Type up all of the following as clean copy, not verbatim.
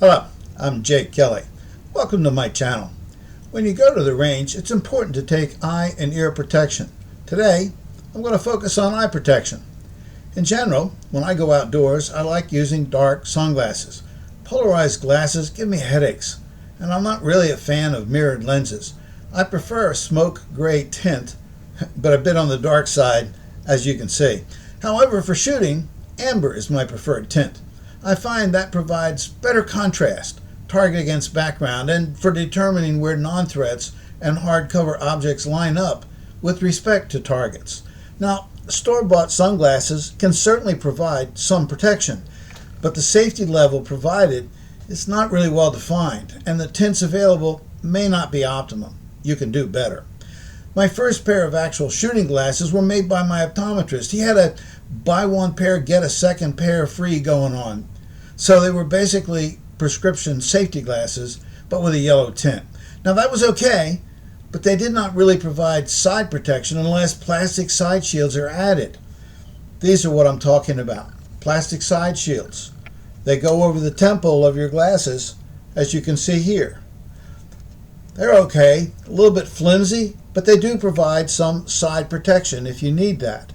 Hello, I'm Jake Kelly. Welcome to my channel. When you go to the range, it's important to take eye and ear protection. Today, I'm going to focus on eye protection. In general, when I go outdoors, I like using dark sunglasses. Polarized glasses give me headaches, and I'm not really a fan of mirrored lenses. I prefer a smoke gray tint, but a bit on the dark side, as you can see. However, for shooting, amber is my preferred tint. I find that provides better contrast, target against background, and for determining where non-threats and hardcover objects line up with respect to targets. Now, store-bought sunglasses can certainly provide some protection, but the safety level provided is not really well defined, and the tints available may not be optimum. You can do better. My first pair of actual shooting glasses were made by my optometrist. He had a buy one pair, get a second pair free going on. So they were basically prescription safety glasses, but with a yellow tint. Now that was okay, but they did not really provide side protection unless plastic side shields are added. These are what I'm talking about. Plastic side shields. They go over the temple of your glasses, as you can see here. They're okay, a little bit flimsy, but they do provide some side protection if you need that.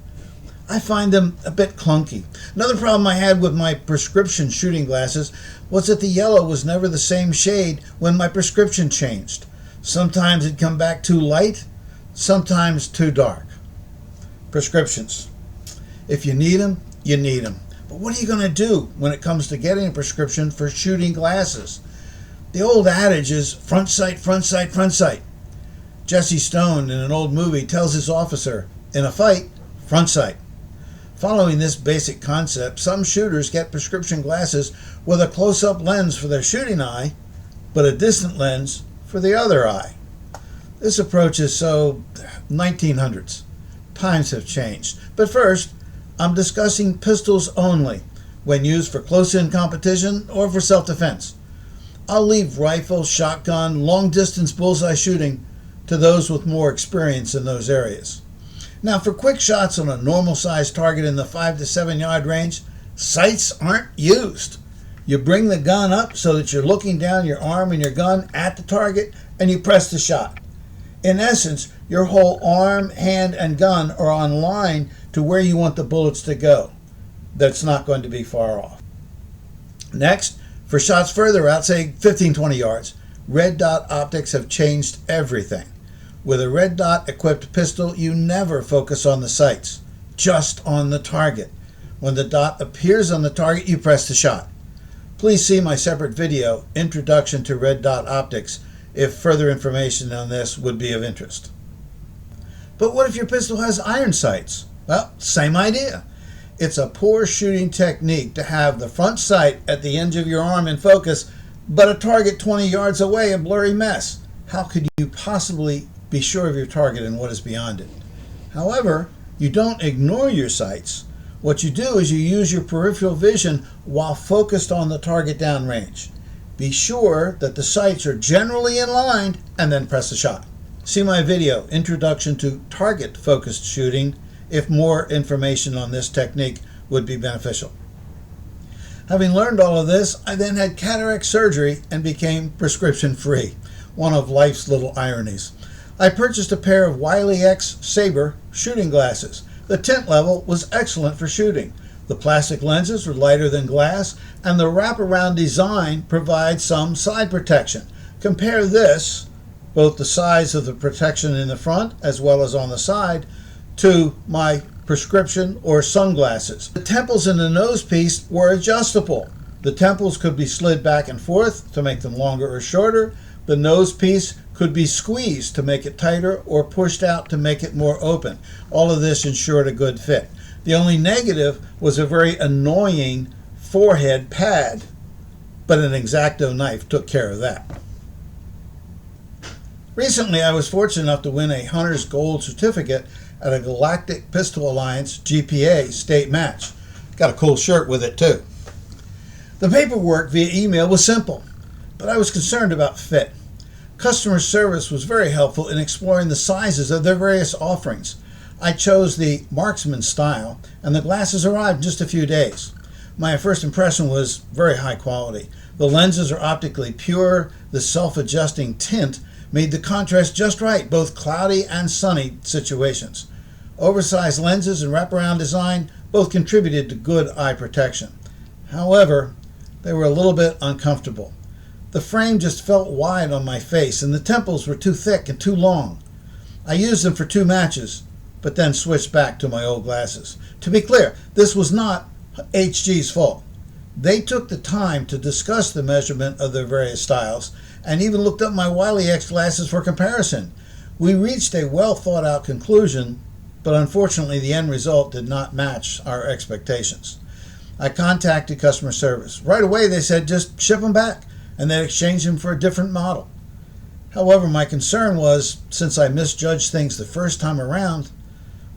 I find them a bit clunky. Another problem I had with my prescription shooting glasses was that the yellow was never the same shade when my prescription changed. Sometimes it'd come back too light, sometimes too dark. Prescriptions. If you need them, you need them. But what are you going to do when it comes to getting a prescription for shooting glasses? The old adage is front sight, front sight, front sight. Jesse Stone in an old movie tells his officer, in a fight, front sight. Following this basic concept, some shooters get prescription glasses with a close-up lens for their shooting eye, but a distant lens for the other eye. This approach is so 1900s. Times have changed. But first, I'm discussing pistols only, when used for close-in competition or for self-defense. I'll leave rifle, shotgun, long-distance bullseye shooting to those with more experience in those areas. Now, for quick shots on a normal-sized target in the 5 to 7 yard range, sights aren't used. You bring the gun up so that you're looking down your arm and your gun at the target, and you press the shot. In essence, your whole arm, hand, and gun are on line to where you want the bullets to go. That's not going to be far off. Next, for shots further out, say 15-20 yards, red dot optics have changed everything. With a red dot equipped pistol, you never focus on the sights, just on the target. When the dot appears on the target, you press the shot. Please see my separate video, Introduction to Red Dot Optics, if further information on this would be of interest. But what if your pistol has iron sights? Well, same idea. It's a poor shooting technique to have the front sight at the edge of your arm in focus, but a target 20 yards away a blurry mess. How could you possibly be sure of your target and what is beyond it? However, you don't ignore your sights. What you do is you use your peripheral vision while focused on the target downrange. Be sure that the sights are generally in line and then press the shot. See my video, Introduction to Target Focused Shooting, if more information on this technique would be beneficial. Having learned all of this, I then had cataract surgery and became prescription free. One of life's little ironies. I purchased a pair of Wily X Saber shooting glasses. The tint level was excellent for shooting. The plastic lenses were lighter than glass, and the wraparound design provides some side protection. Compare this, both the size of the protection in the front as well as on the side, to my prescription or sunglasses. The temples in the nose piece were adjustable. The temples could be slid back and forth to make them longer or shorter. The nose piece could be squeezed to make it tighter or pushed out to make it more open. All of this ensured a good fit. The only negative was a very annoying forehead pad, but an X-Acto knife took care of that. Recently, I was fortunate enough to win a Hunter's Gold certificate at a Galactic Pistol Alliance GPA state match. Got a cool shirt with it too. The paperwork via email was simple, but I was concerned about fit. Customer service was very helpful in exploring the sizes of their various offerings. I chose the marksman style, and the glasses arrived in just a few days. My first impression was very high quality. The lenses are optically pure. The self-adjusting tint made the contrast just right, both cloudy and sunny situations. Oversized lenses and wraparound design both contributed to good eye protection. However, they were a little bit uncomfortable. The frame just felt wide on my face, and the temples were too thick and too long. I used them for 2 matches, but then switched back to my old glasses. To be clear, this was not HG's fault. They took the time to discuss the measurement of their various styles and even looked up my Wily X glasses for comparison. We reached a well thought out conclusion, but unfortunately the end result did not match our expectations. I contacted customer service. Right away they said just ship them back and they'd exchange them for a different model. However, my concern was, since I misjudged things the first time around,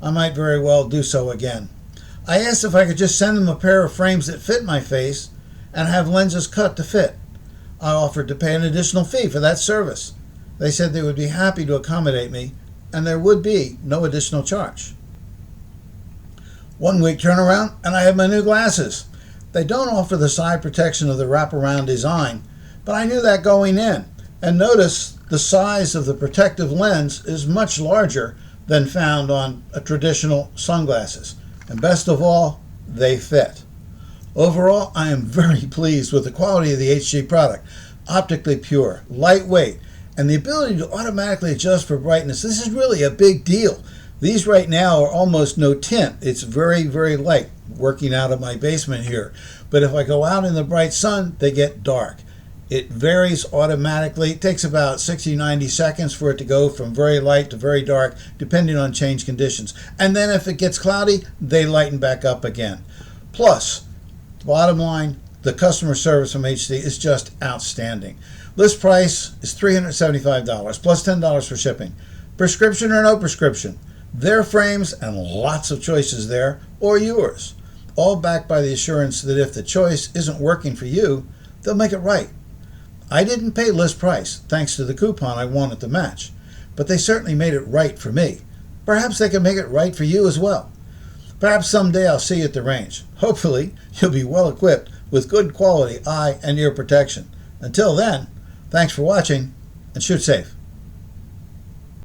I might very well do so again. I asked if I could just send them a pair of frames that fit my face and have lenses cut to fit. I offered to pay an additional fee for that service. They said they would be happy to accommodate me, and there would be no additional charge. 1 week turnaround, and I have my new glasses. They don't offer the side protection of the wraparound design, but I knew that going in. And notice the size of the protective lens is much larger than found on a traditional sunglasses. And best of all, they fit. Overall, I am very pleased with the quality of the HG product. Optically pure, lightweight, and the ability to automatically adjust for brightness. This is really a big deal. These right now are almost no tint. It's very, very light, working out of my basement here. But if I go out in the bright sun, they get dark. It varies automatically. It takes about 60-90 seconds for it to go from very light to very dark, depending on change conditions. And then if it gets cloudy, they lighten back up again. Plus, bottom line, the customer service from HG is just outstanding. List price is $375 plus $10 for shipping. Prescription or no prescription. Their frames and lots of choices there, or yours. All backed by the assurance that if the choice isn't working for you, they'll make it right. I didn't pay list price, thanks to the coupon I wanted to match, but they certainly made it right for me. Perhaps they can make it right for you as well. Perhaps someday I'll see you at the range. Hopefully, you'll be well equipped with good quality eye and ear protection. Until then, thanks for watching, and shoot safe.